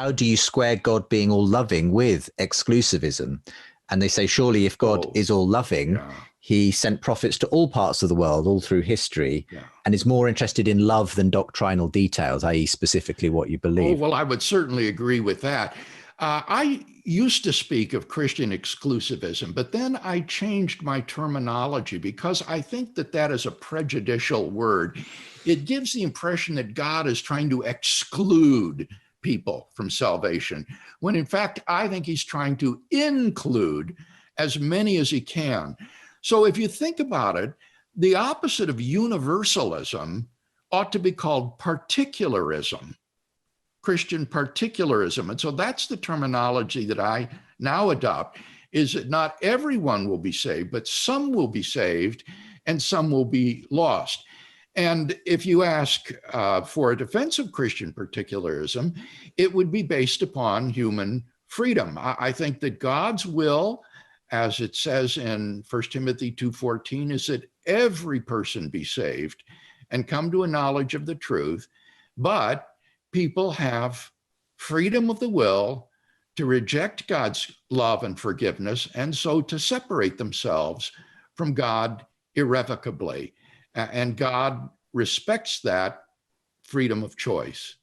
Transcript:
how do you square God being all loving with exclusivism? And they say, surely if God is all loving, he sent prophets to all parts of the world, all through history, and is more interested in love than doctrinal details, i.e. specifically what you believe. Oh, well, I would certainly agree with that. I used to speak of Christian exclusivism, but then I changed my terminology because I think that that is a prejudicial word. It gives the impression that God is trying to exclude people from salvation, when in fact, I think he's trying to include as many as he can. So if you think about it, the opposite of universalism ought to be called particularism. Christian particularism. And so that's the terminology that I now adopt, is that not everyone will be saved, but some will be saved and some will be lost. And if you ask for a defense of Christian particularism, it would be based upon human freedom. I think that God's will, as it says in 1 Timothy 2:14, is that every person be saved and come to a knowledge of the truth, but people have freedom of the will to reject God's love and forgiveness, and so to separate themselves from God irrevocably. And God respects that freedom of choice.